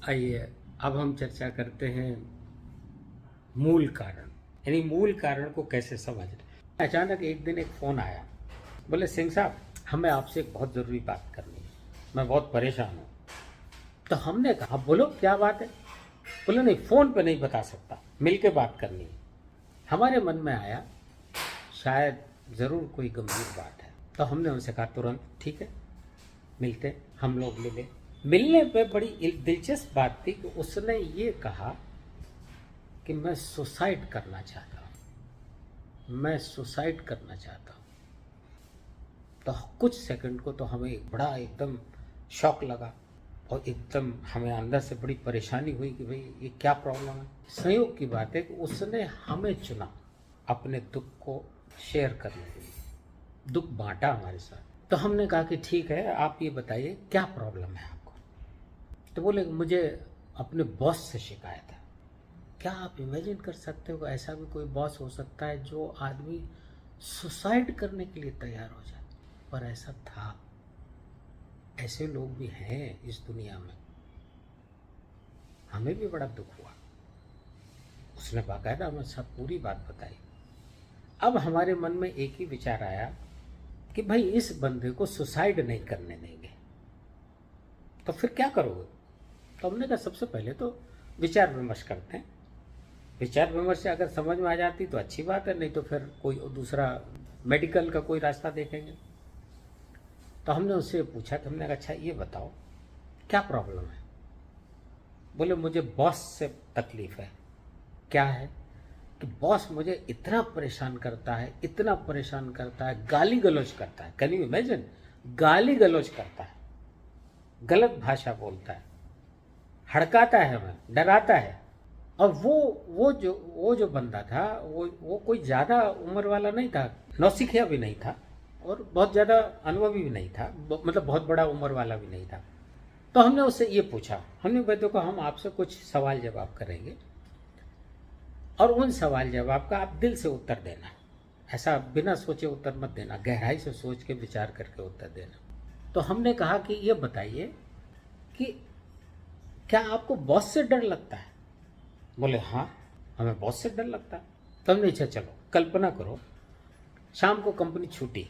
आइए अब हम चर्चा करते हैं मूल कारण, यानी मूल कारण को कैसे समझना। अचानक एक दिन एक फ़ोन आया, बोले सिंह साहब हमें आपसे एक बहुत ज़रूरी बात करनी है, मैं बहुत परेशान हूँ। तो हमने कहा बोलो क्या बात है। बोले नहीं फ़ोन पे नहीं बता सकता, मिल के बात करनी है। हमारे मन में आया शायद ज़रूर कोई गंभीर बात है, तो हमने उनसे कहा तुरंत ठीक है मिलते। हम लोग मिले। मिलने पे बड़ी दिलचस्प बात थी कि उसने ये कहा कि मैं सुसाइड करना चाहता हूँ, मैं सुसाइड करना चाहता हूँ। तो कुछ सेकंड को तो हमें एक बड़ा एकदम शॉक लगा और एकदम हमें अंदर से बड़ी परेशानी हुई कि भाई ये क्या प्रॉब्लम है। संयोग की बात है कि उसने हमें चुना अपने दुख को शेयर करने के लिए, दुख बांटा हमारे साथ। तो हमने कहा कि ठीक है आप ये बताइए क्या प्रॉब्लम है आपको। तो बोले मुझे अपने बॉस से शिकायत है। क्या आप इमेजिन कर सकते हो ऐसा भी कोई बॉस हो सकता है जो आदमी सुसाइड करने के लिए तैयार हो जाए। पर ऐसा था, ऐसे लोग भी हैं इस दुनिया में। हमें भी बड़ा दुख हुआ। उसने बाकायदा हमें सब पूरी बात बताई। अब हमारे मन में एक ही विचार आया कि भाई इस बंदे को सुसाइड नहीं करने देंगे, तो फिर क्या करोगे। तो हमने कहा सबसे पहले तो विचार विमर्श करते हैं। विचार विमर्श से अगर समझ में आ जाती तो अच्छी बात है, नहीं तो फिर कोई दूसरा मेडिकल का कोई रास्ता देखेंगे। तो हमने उससे पूछा कि हमने कहा अच्छा ये बताओ क्या प्रॉब्लम है। बोले मुझे बॉस से तकलीफ है। क्या है कि बॉस मुझे इतना परेशान करता है, इतना परेशान करता है, गाली गलौज करता है। कैन यू इमेजिन, गाली गलौज करता है, गलत भाषा बोलता है, हड़काता है, हमें डराता है। और वो जो बंदा था वो कोई ज़्यादा उम्र वाला नहीं था, नौसिखिया भी नहीं था और बहुत ज़्यादा अनुभवी भी नहीं था, मतलब बहुत बड़ा उम्र वाला भी नहीं था। तो हमने उससे ये पूछा, हमने भाई देखो हम आपसे कुछ सवाल जवाब करेंगे और उन सवाल जवाब का आप दिल से उत्तर देना, ऐसा बिना सोचे उत्तर मत देना, गहराई से सोच के विचार करके उत्तर देना। तो हमने कहा कि ये बताइए कि क्या आपको बॉस से डर लगता है। बोले हाँ हमें बॉस से डर लगता है। तो हमने अच्छा चलो कल्पना करो शाम को कंपनी छूटी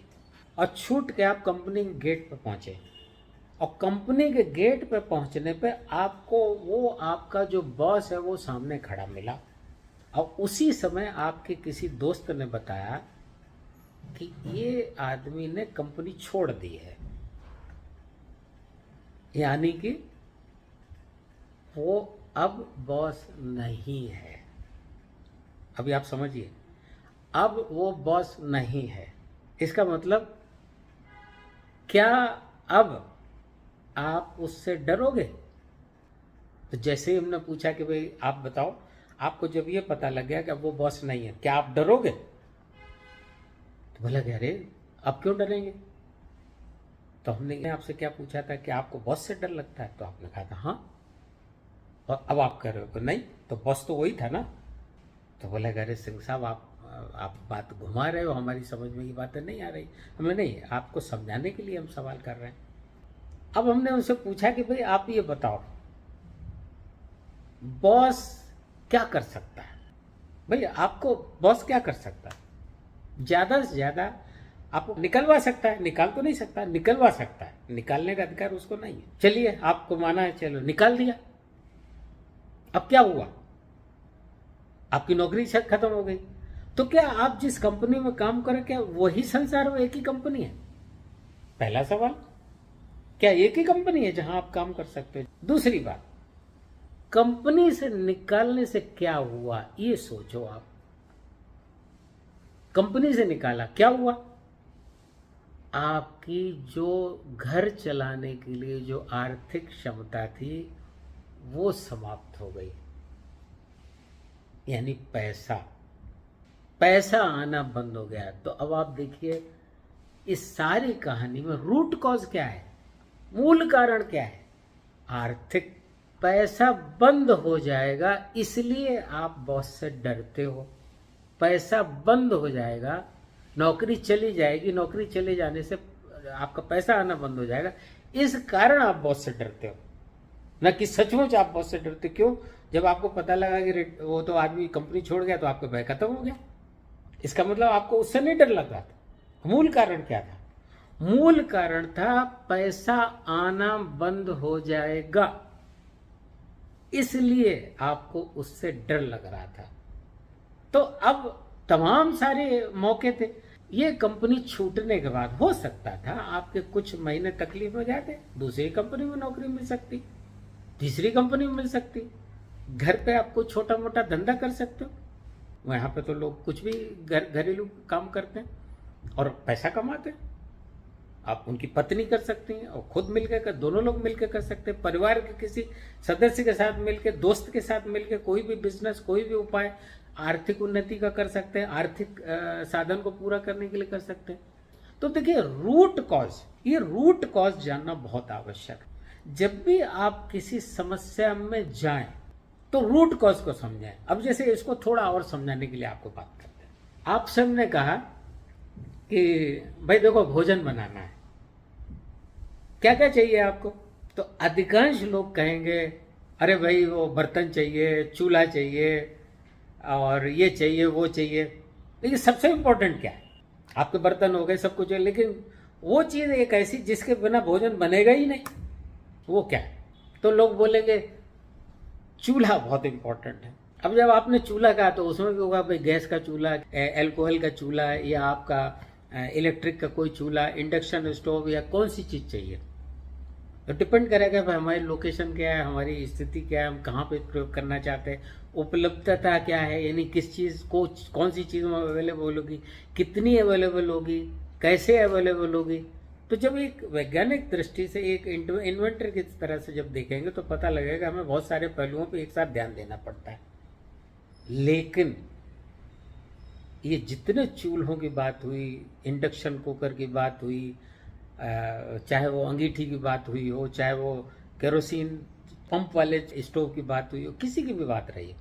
और छूट के आप कंपनी के गेट पर पहुंचे और कंपनी के गेट पर पहुंचने पे आपको वो आपका जो बॉस है वो सामने खड़ा मिला और उसी समय आपके किसी दोस्त ने बताया कि ये आदमी ने कंपनी छोड़ दी है, यानी कि वो अब बॉस नहीं है। अभी आप समझिए, अब वो बॉस नहीं है, इसका मतलब क्या अब आप उससे डरोगे। तो जैसे ही हमने पूछा कि भाई आप बताओ आपको जब ये पता लग गया कि अब वो बॉस नहीं है क्या आप डरोगे। तो बोला कि अरे अब क्यों डरेंगे। तो हमने आपसे क्या पूछा था कि आपको बॉस से डर लगता है। तो आपने कहा था हाँ, और अब आप कह रहे हो कि नहीं तो बॉस तो वही था ना। तो बोला अरे सिंह साहब आप बात घुमा रहे हो, हमारी समझ में ये बातें नहीं आ रही। हमने नहीं, आपको समझाने के लिए हम सवाल कर रहे हैं। अब हमने उनसे पूछा कि भाई आप ये बताओ बॉस क्या कर सकता है। भाई आपको बॉस क्या कर सकता है, ज्यादा से ज्यादा आपको निकलवा सकता है, निकाल तो नहीं सकता, निकलवा सकता है, निकालने का अधिकार उसको नहीं है। चलिए आपको माना है, चलो निकाल दिया, अब क्या हुआ, आपकी नौकरी खत्म हो गई। तो क्या आप जिस कंपनी में काम करें क्या वही संसार में एक ही कंपनी है। पहला सवाल, क्या एक ही कंपनी है जहां आप काम कर सकते हो। दूसरी बात, कंपनी से निकालने से क्या हुआ ये सोचो आप। कंपनी से निकाला क्या हुआ, आपकी जो घर चलाने के लिए जो आर्थिक क्षमता थी वो समाप्त हो गई, यानी पैसा आना बंद हो गया। तो अब आप देखिए इस सारी कहानी में रूट कॉज क्या है, मूल कारण क्या है, आर्थिक। पैसा बंद हो जाएगा इसलिए आप बॉस से डरते हो, पैसा बंद हो जाएगा, नौकरी चली जाएगी, नौकरी चले जाने से आपका पैसा आना बंद हो जाएगा, इस कारण आप बॉस से डरते हो। ना कि सचमुच आप बॉस से डरते। क्यों? जब आपको पता लगा कि वो तो आदमी कंपनी छोड़ गया तो आपका भय खत्म हो गया। इसका मतलब आपको उससे नहीं डर लग रहा था। मूल कारण क्या था? मूल कारण था पैसा आना बंद हो जाएगा, इसलिए आपको उससे डर लग रहा था। तो अब तमाम सारे मौके थे। ये कंपनी छूटने के बाद हो सकता था आपके कुछ महीने तकलीफ में जाते, दूसरी कंपनी में नौकरी मिल सकती, तीसरी कंपनी में मिल सकती, घर पे आप कुछ छोटा मोटा धंधा कर सकते हो। वहां पे तो लोग कुछ भी घरेलू काम करते हैं और पैसा कमाते हैं। आप उनकी पत्नी कर सकती हैं और खुद मिलकर कर, दोनों लोग मिलकर कर सकते हैं। परिवार के किसी सदस्य के साथ मिलकर, दोस्त के साथ मिलकर कोई भी बिजनेस, कोई भी उपाय आर्थिक उन्नति का कर सकते हैं, आर्थिक साधन को पूरा करने के लिए कर सकते हैं। तो देखिए रूट कॉज, ये रूट कॉज जानना बहुत आवश्यक है। जब भी आप किसी समस्या में जाएं तो रूट कॉज को समझें। अब जैसे इसको थोड़ा और समझाने के लिए आपको बात करते हैं। आप सबने कहा कि भाई देखो भोजन बनाना है, क्या क्या चाहिए आपको? तो अधिकांश लोग कहेंगे अरे भाई वो बर्तन चाहिए, चूल्हा चाहिए और ये चाहिए वो चाहिए। लेकिन सबसे इंपॉर्टेंट क्या है? आपके बर्तन हो गए, सब कुछ है, लेकिन वो चीज़ एक ऐसी जिसके बिना भोजन बनेगा ही नहीं, वो क्या है? तो लोग बोलेंगे चूल्हा बहुत इंपॉर्टेंट है। अब जब आपने चूल्हा कहा तो उसमें भी होगा भाई गैस का चूल्हा, एल्कोहल का चूल्हा, या आपका इलेक्ट्रिक का कोई चूल्हा, इंडक्शन स्टोव, या कौन सी चीज़ चाहिए? तो डिपेंड करेगा भाई हमारी लोकेशन क्या है, हमारी स्थिति क्या है, हम कहाँ पे प्रयोग करना चाहते हैं, उपलब्धता क्या है, यानी किस चीज़ को, कौन सी चीज़ में अवेलेबल होगी, कितनी अवेलेबल होगी, कैसे अवेलेबल होगी। तो जब एक वैज्ञानिक दृष्टि से एक इन्वेंटर की तरह से जब देखेंगे तो पता लगेगा हमें बहुत सारे पहलुओं पर एक साथ ध्यान देना पड़ता है। लेकिन ये जितने चूल्हों की बात हुई, इंडक्शन कुकर की बात हुई, चाहे वो अंगीठी की बात हुई हो, चाहे वो केरोसिन पंप वाले स्टोव की बात हुई हो, किसी की भी बात रही,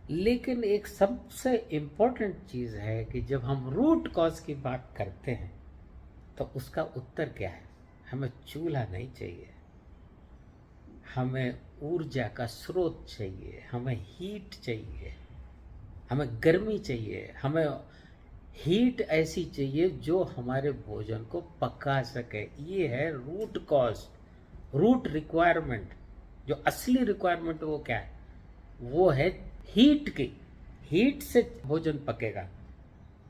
लेकिन एक सबसे इम्पोर्टेंट चीज़ है कि जब हम रूट कॉज की बात करते हैं तो उसका उत्तर क्या है? हमें चूल्हा नहीं चाहिए, हमें ऊर्जा का स्रोत चाहिए, हमें हीट चाहिए, हमें गर्मी चाहिए, हमें हीट ऐसी चाहिए जो हमारे भोजन को पका सके। ये है रूट कॉज, रूट रिक्वायरमेंट। जो असली रिक्वायरमेंट वो क्या है? वो है हीट की। हीट से भोजन पकेगा।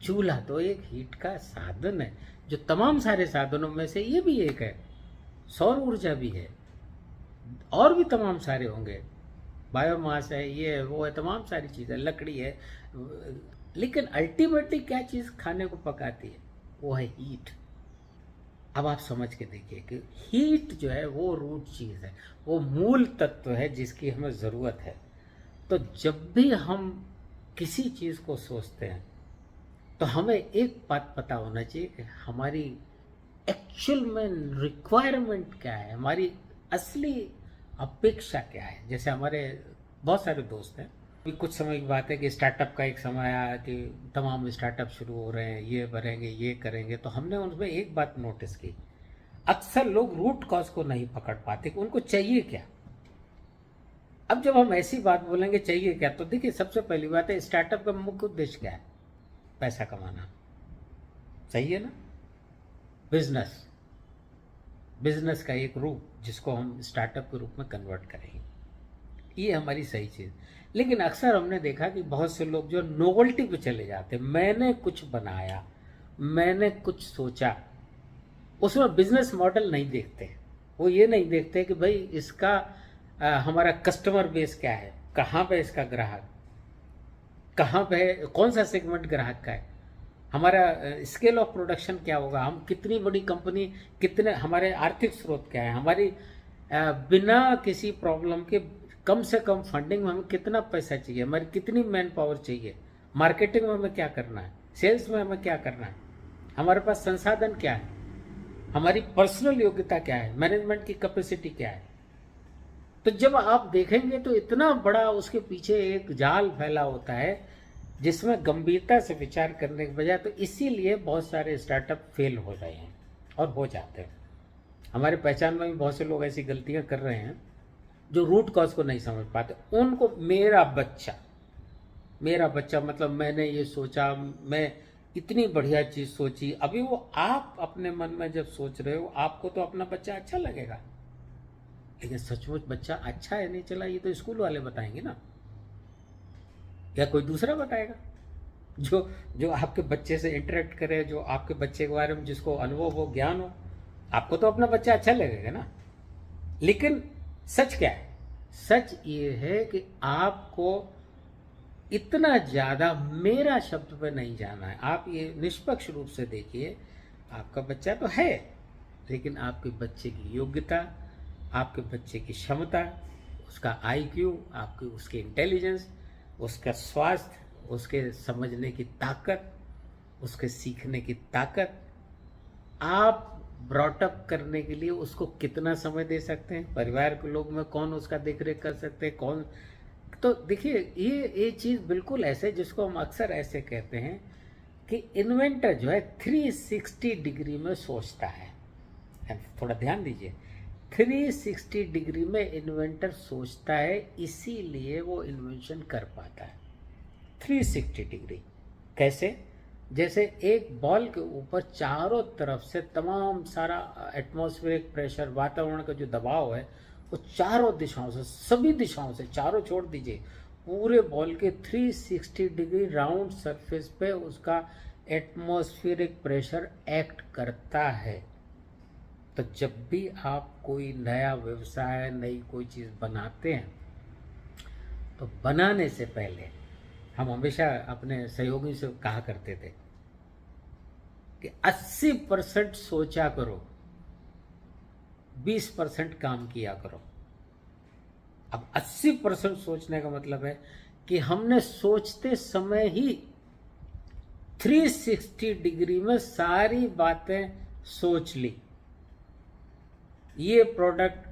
चूल्हा तो एक हीट का साधन है, जो तमाम सारे साधनों में से ये भी एक है। सौर ऊर्जा भी है और भी तमाम सारे होंगे, बायोमास है, ये है वो है, तमाम सारी चीज़ें, लकड़ी है। लेकिन अल्टीमेटली क्या चीज़ खाने को पकाती है? वो है हीट। अब आप समझ के देखिए कि हीट जो है वो रूट चीज़ है, वो मूल तत्व है जिसकी हमें ज़रूरत है। तो जब भी हम किसी चीज़ को सोचते हैं तो हमें एक बात पता होना चाहिए कि हमारी एक्चुअल में रिक्वायरमेंट क्या है, हमारी असली अपेक्षा क्या है। जैसे हमारे बहुत सारे दोस्त हैं, अभी कुछ समय की बात है कि स्टार्टअप का एक समय आया कि तमाम स्टार्टअप शुरू हो रहे हैं, ये बढ़ेंगे, ये करेंगे। तो हमने उनमें एक बात नोटिस की, अक्सर लोग रूट कॉज को नहीं पकड़ पाते कि उनको चाहिए क्या। अब जब हम ऐसी बात बोलेंगे चाहिए क्या, तो देखिए सबसे पहली बात है स्टार्टअप का मुख्य उद्देश्य क्या है? पैसा कमाना, सही है ना? बिजनेस, बिजनेस का एक रूप जिसको हम स्टार्टअप के रूप में कन्वर्ट करेंगे, ये हमारी सही चीज़। लेकिन अक्सर हमने देखा कि बहुत से लोग जो नोवेल्टी पे चले जाते, मैंने कुछ बनाया, मैंने कुछ सोचा, उसमें बिजनेस मॉडल नहीं देखते। वो ये नहीं देखते कि भाई इसका हमारा कस्टमर बेस क्या है, कहाँ पे इसका ग्राहक, कहाँ पे, कौन सा सेगमेंट ग्राहक का है, हमारा स्केल ऑफ प्रोडक्शन क्या होगा, हम कितनी बड़ी कंपनी, कितने हमारे आर्थिक स्रोत क्या है, हमारी बिना किसी प्रॉब्लम के कम से कम फंडिंग में हमें कितना पैसा चाहिए, हमारी कितनी मैन पावर चाहिए, मार्केटिंग में हमें क्या करना है, सेल्स में हमें क्या करना है, हमारे पास संसाधन क्या है, हमारी पर्सनल योग्यता क्या है, मैनेजमेंट की कैपेसिटी क्या है। तो जब आप देखेंगे तो इतना बड़ा उसके पीछे एक जाल फैला होता है जिसमें गंभीरता से विचार करने के बजाय, तो इसीलिए बहुत सारे स्टार्टअप फेल हो रहे हैं और हो जाते हैं। हमारे पहचान में भी बहुत से लोग ऐसी गलतियां कर रहे हैं जो रूट कॉज को नहीं समझ पाते, उनको मेरा बच्चा मतलब मैंने ये सोचा, मैं इतनी बढ़िया चीज सोची, अभी वो आप अपने मन में जब सोच रहे हो आपको तो अपना बच्चा अच्छा लगेगा, लेकिन सचमुच बच्चा अच्छा है नहीं चला ये तो स्कूल वाले बताएंगे ना, या कोई दूसरा बताएगा जो जो आपके बच्चे से इंटरेक्ट करे, जो आपके बच्चे के बारे में जिसको अनुभव हो, ज्ञान हो। आपको तो अपना बच्चा अच्छा लगेगा ना। लेकिन सच क्या है? सच ये है कि आपको इतना ज्यादा मेरा शब्द पे नहीं जाना है। आप ये निष्पक्ष रूप से देखिए, आपका बच्चा तो है, लेकिन आपके बच्चे की योग्यता, आपके बच्चे की क्षमता, उसका IQ, आपके उसके इंटेलिजेंस, उसका स्वास्थ्य, उसके समझने की ताकत, उसके सीखने की ताकत, आप ब्रॉटअप करने के लिए उसको कितना समय दे सकते हैं, परिवार के लोग में कौन उसका देखरेख कर सकते हैं, कौन। तो देखिए ये चीज बिल्कुल ऐसे, जिसको हम अक्सर ऐसे कहते हैं कि इन्वेंटर जो है 360 डिग्री में सोचता है। थोड़ा ध्यान दीजिए, 360 डिग्री में इन्वेंटर सोचता है, इसीलिए वो इन्वेंशन कर पाता है। 360 डिग्री कैसे? जैसे एक बॉल के ऊपर चारों तरफ से तमाम सारा एटमॉस्फेरिक प्रेशर, वातावरण का जो दबाव है, वो चारों दिशाओं से, सभी दिशाओं से, चारों छोड़ दीजिए, पूरे बॉल के 360 डिग्री राउंड सरफेस पे उसका एटमॉस्फेरिक प्रेशर एक्ट करता है। तो जब भी आप कोई नया व्यवसाय, नई कोई चीज बनाते हैं, तो बनाने से पहले हम हमेशा अपने सहयोगी से कहा करते थे कि 80% सोचा करो, 20% काम किया करो। अब 80% सोचने का मतलब है कि हमने सोचते समय ही 360 डिग्री में सारी बातें सोच ली। ये प्रोडक्ट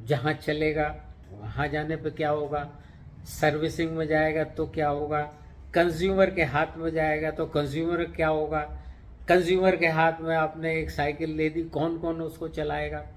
जहां चलेगा, वहां जाने पे क्या होगा, सर्विसिंग में जाएगा तो क्या होगा, कंज्यूमर के हाथ में जाएगा तो कंज्यूमर क्या होगा, कंज्यूमर के हाथ में आपने एक साइकिल ले दी, कौन कौन उसको चलाएगा,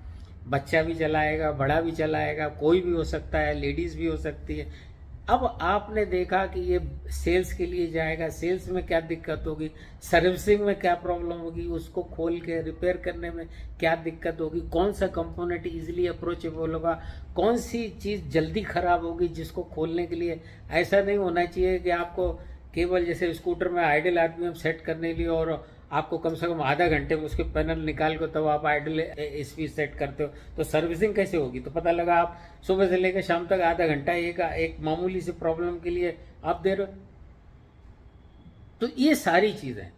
बच्चा भी चलाएगा, बड़ा भी चलाएगा, कोई भी हो सकता है, लेडीज भी हो सकती है। अब आपने देखा कि ये सेल्स के लिए जाएगा, सेल्स में क्या दिक्कत होगी, सर्विसिंग में क्या प्रॉब्लम होगी, उसको खोल के रिपेयर करने में क्या दिक्कत होगी, कौन सा कंपोनेंट इजीली अप्रोचेबल होगा, कौन सी चीज जल्दी खराब होगी जिसको खोलने के लिए। ऐसा नहीं होना चाहिए कि आपको केवल जैसे स्कूटर में आइडल RPM सेट करने के लिए और आपको कम से कम आधा घंटे में उसके पैनल निकाल कर तब आप आइडल स्पीड सेट करते हो, तो सर्विसिंग कैसे होगी? तो पता लगा आप सुबह से लेकर शाम तक आधा घंटा एक मामूली सी प्रॉब्लम के लिए आप दे रहे हो। तो ये सारी चीजें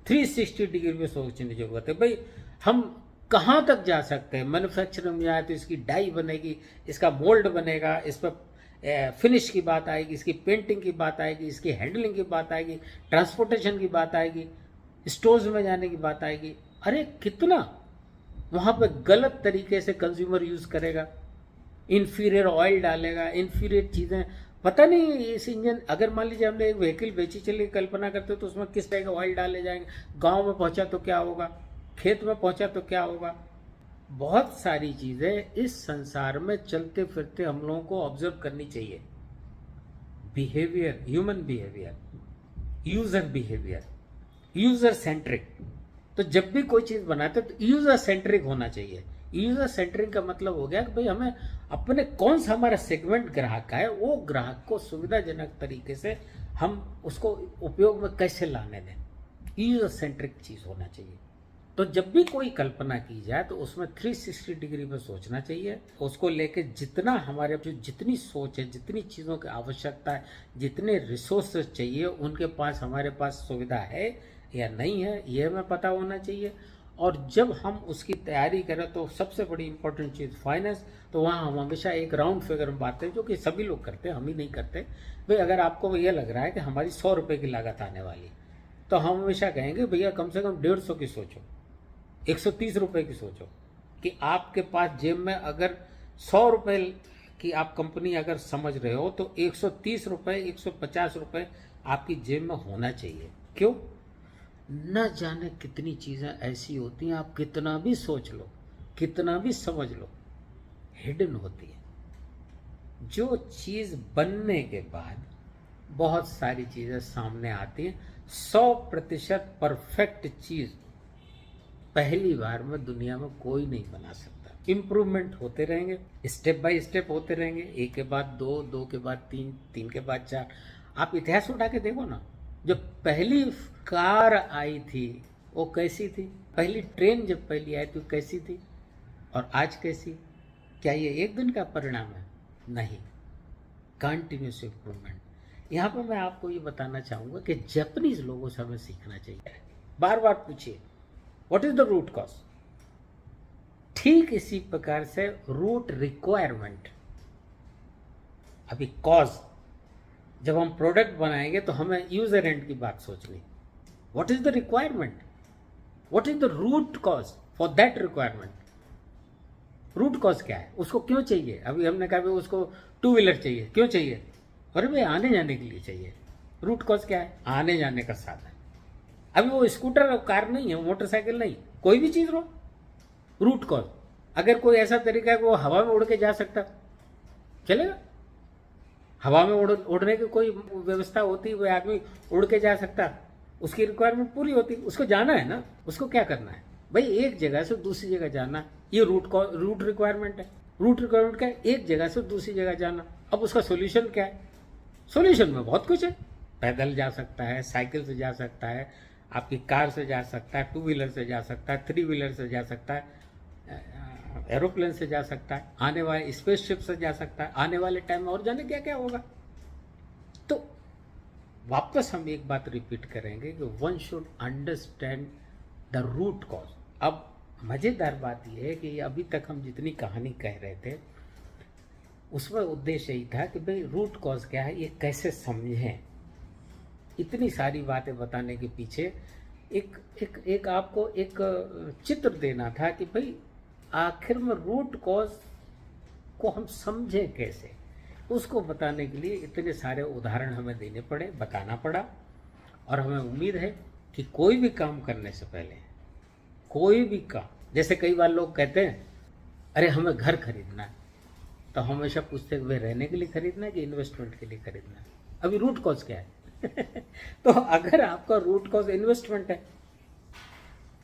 360 डिग्री में सोचने की जरूरत है। भाई हम कहाँ तक जा सकते हैं? मैन्युफैक्चरिंग में आए तो इसकी डाई बनेगी, इसका मोल्ड बनेगा, इस पर फिनिश की बात आएगी, इसकी पेंटिंग की बात आएगी, इसकी हैंडलिंग की बात आएगी, ट्रांसपोर्टेशन की बात आएगी, स्टोर्स में जाने की बात आएगी। अरे कितना वहां पे गलत तरीके से कंज्यूमर यूज करेगा, इंफीरियर ऑयल डालेगा, इंफीरियर चीजें, पता नहीं इस इंजन, अगर मान लीजिए हमने एक व्हीकल बेची, चलिए कल्पना करते हो, तो उसमें किस तरह का ऑयल डाले जाएंगे, गांव में पहुंचा तो क्या होगा, खेत में पहुंचा तो क्या होगा। बहुत सारी चीजें इस संसार में चलते फिरते हम लोगों को ऑब्जर्व करनी चाहिए। Behaviour, human behaviour, user behaviour, user centric. तो जब भी कोई चीज बनाते तो यूजर सेंट्रिक होना चाहिए। यूजर सेंट्रिक का मतलब हो गया कि भाई हमें अपने कौन सा हमारा सेगमेंट ग्राहक का है, वो ग्राहक को सुविधाजनक तरीके से हम उसको उपयोग में कैसे लाने दें। यूजर सेंट्रिक चीज होना चाहिए। तो जब भी कोई कल्पना की जाए तो उसमें 360 डिग्री में सोचना चाहिए। उसको लेके जितना हमारे जो जितनी सोच है, जितनी चीज़ों की आवश्यकता है, जितने रिसोर्सेज चाहिए, उनके पास हमारे पास सुविधा है या नहीं है, यह हमें पता होना चाहिए। और जब हम उसकी तैयारी करें तो सबसे बड़ी इंपॉर्टेंट चीज़ फाइनेंस। तो वहाँ हम हमेशा एक राउंड फिगर में बात हैं, जो कि सभी लोग करते हैं, हम ही नहीं करते। भाई अगर आपको ये लग रहा है कि हमारी 100 रुपये की लागत आने वाली, तो हम हमेशा कहेंगे भैया कम से कम 150 की सोचो, 130 रुपए की सोचो। कि आपके पास जेब में अगर 100 रुपए की आप कंपनी अगर समझ रहे हो, तो 130 रुपए, 150 रुपए आपकी जेब में होना चाहिए। क्यों? न जाने कितनी चीजें ऐसी होती हैं, आप कितना भी सोच लो, कितना भी समझ लो, हिडन होती है। जो चीज़ बनने के बाद बहुत सारी चीज़ें सामने आती हैं, 100% परफेक्ट चीज़ पहली बार में दुनिया में कोई नहीं बना सकता। इम्प्रूवमेंट होते रहेंगे, स्टेप बाय स्टेप होते रहेंगे, एक के बाद दो, दो के बाद तीन, तीन के बाद चार। आप इतिहास उठा के देखो ना, जब पहली कार आई थी वो कैसी थी, पहली ट्रेन जब पहली आई थी वो कैसी थी, और आज कैसी। क्या ये एक दिन का परिणाम है? नहीं, कंटिन्यूस इम्प्रूवमेंट। यहाँ पर मैं आपको ये बताना चाहूँगा कि जापानीज लोगों से हमें सीखना चाहिए। बार बार पूछिए what is the root cause. ठीक इसी प्रकार से रूट रिक्वायरमेंट। अभी कॉज, जब हम प्रोडक्ट बनाएंगे तो हमें यूजर एंड की बात सोचनी। What is the requirement, what is the root cause for that requirement. Root cause क्या है, उसको क्यों चाहिए। अभी हमने कहा भाई उसको टू व्हीलर चाहिए, क्यों चाहिए? अरे भाई आने जाने के लिए चाहिए। रूट कॉज क्या है? आने जाने का साधन। अभी वो स्कूटर और कार नहीं है, मोटरसाइकिल नहीं, कोई भी चीज लो, रूट कॉज। अगर कोई ऐसा तरीका है कि वो हवा में उड़ के जा सकता, चलेगा। हवा में उड़ने की कोई व्यवस्था होती, वो आदमी उड़ के जा सकता, उसकी रिक्वायरमेंट पूरी होती। उसको जाना है ना, उसको क्या करना है भाई, एक जगह से दूसरी जगह जाना, ये रूट रिक्वायरमेंट है। रूट रिक्वायरमेंट क्या है? एक जगह से दूसरी जगह जाना। अब उसका सोल्यूशन क्या है? सोल्यूशन में बहुत कुछ है। पैदल जा सकता है, साइकिल से जा सकता है, आपकी कार से जा सकता है, टू व्हीलर से जा सकता है, थ्री व्हीलर से जा सकता है, एरोप्लेन से जा सकता है, आने वाले स्पेसशिप से जा सकता है। आने वाले टाइम में और जाने क्या क्या होगा। तो वापस हम एक बात रिपीट करेंगे कि one should understand the root cause. अब मजेदार बात यह है कि अभी तक हम जितनी कहानी कह रहे थे उसमें उद्देश्य यही था कि भाई रूट कॉज क्या है, ये कैसे समझें। इतनी सारी बातें बताने के पीछे एक आपको एक चित्र देना था कि भाई आखिर में रूट कॉज को हम समझें कैसे। उसको बताने के लिए इतने सारे उदाहरण हमें देने पड़े, बताना पड़ा। और हमें उम्मीद है कि कोई भी काम करने से पहले, कोई भी काम, जैसे कई बार लोग कहते हैं अरे हमें घर खरीदना है, तो हमेशा पूछते हैं रहने के लिए खरीदना है कि इन्वेस्टमेंट के लिए खरीदना है। अभी रूट कॉज क्या है? तो अगर आपका रूट कॉज इन्वेस्टमेंट है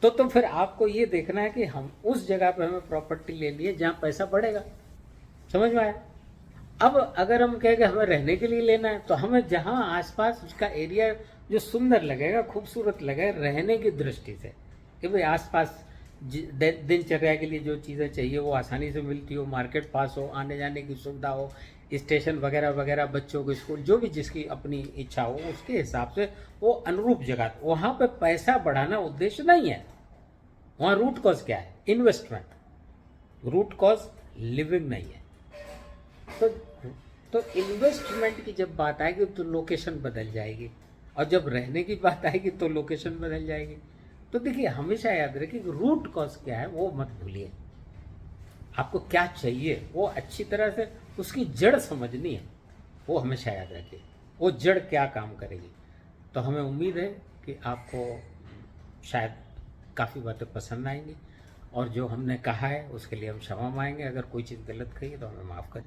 तो फिर आपको ये देखना है कि हम उस जगह पे हमें प्रॉपर्टी लेनी है जहां पैसा बढ़ेगा। समझ में आया? अब अगर हम कहेंगे हमें रहने के लिए लेना है, तो हमें जहां आसपास उसका एरिया जो सुंदर लगेगा, खूबसूरत लगेगा रहने की दृष्टि से, कि भाई आसपास दिनचर्या के लिए जो चीज़ें चाहिए वो आसानी से मिलती हो, मार्केट पास हो, आने जाने की सुविधा हो, स्टेशन वगैरह वगैरह, बच्चों को स्कूल, जो भी जिसकी अपनी इच्छा हो उसके हिसाब से वो अनुरूप जगह। वहाँ पे पैसा बढ़ाना उद्देश्य नहीं है। वहाँ रूट कॉज क्या है? इन्वेस्टमेंट। रूट कॉज लिविंग नहीं है। तो इन्वेस्टमेंट की जब बात आएगी तो लोकेशन बदल जाएगी, और जब रहने की बात आएगी तो लोकेशन बदल जाएगी। तो देखिए हमेशा याद रखिए कि रूट कॉज क्या है वो मत भूलिए। आपको क्या चाहिए वो अच्छी तरह से उसकी जड़ समझनी है, वो हमेशा याद रखिए, वो जड़ क्या काम करेगी। तो हमें उम्मीद है कि आपको शायद काफ़ी बातें पसंद आएंगी, और जो हमने कहा है उसके लिए हम क्षमा मांगेंगे। अगर कोई चीज़ गलत कही है तो हमें माफ़ करें।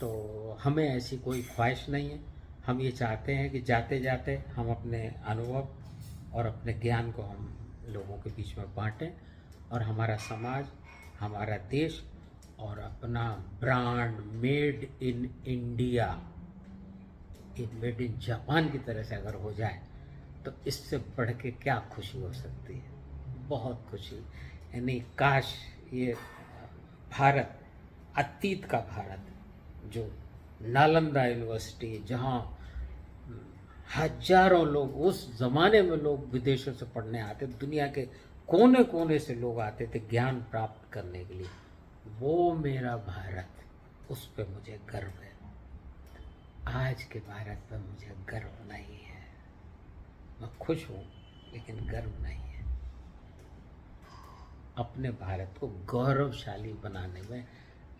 तो हमें ऐसी कोई ख्वाहिश नहीं है। हम ये चाहते हैं कि जाते जाते हम अपने अनुभव और अपने ज्ञान को हम लोगों के बीच में बांटें, और हमारा समाज, हमारा देश और अपना brand made in India, made in Japan की तरह से अगर हो जाए तो इससे बढ़ के क्या खुशी हो सकती है। बहुत खुशी। यानी काश ये भारत, अतीत का भारत, जो नालंदा यूनिवर्सिटी, जहाँ हजारों लोग, उस जमाने में लोग विदेशों से पढ़ने आते, दुनिया के कोने कोने से लोग आते थे ज्ञान प्राप्त करने के लिए, वो मेरा भारत, उस पर मुझे गर्व है। आज के भारत पर मुझे गर्व नहीं है। मैं खुश हूँ लेकिन गर्व नहीं है। अपने भारत को गौरवशाली बनाने में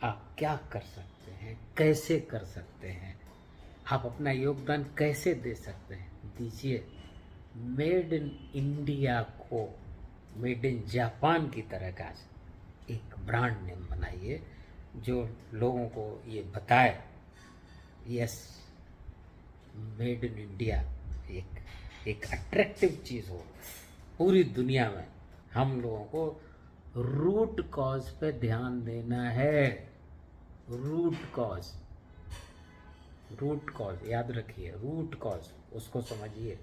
आप क्या कर सकते हैं, कैसे कर सकते हैं, आप अपना योगदान कैसे दे सकते हैं, दीजिए। मेड इन इंडिया को मेड इन जापान की तरह का एक ब्रांड नेम बनाइए, जो लोगों को ये बताए यस, मेड इन इंडिया एक अट्रैक्टिव चीज़ हो पूरी दुनिया में। हम लोगों को रूट कॉज पे ध्यान देना है। रूट कॉज याद रखिए, रूट कॉज उसको समझिए,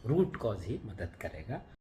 रूट कॉज ही मदद करेगा।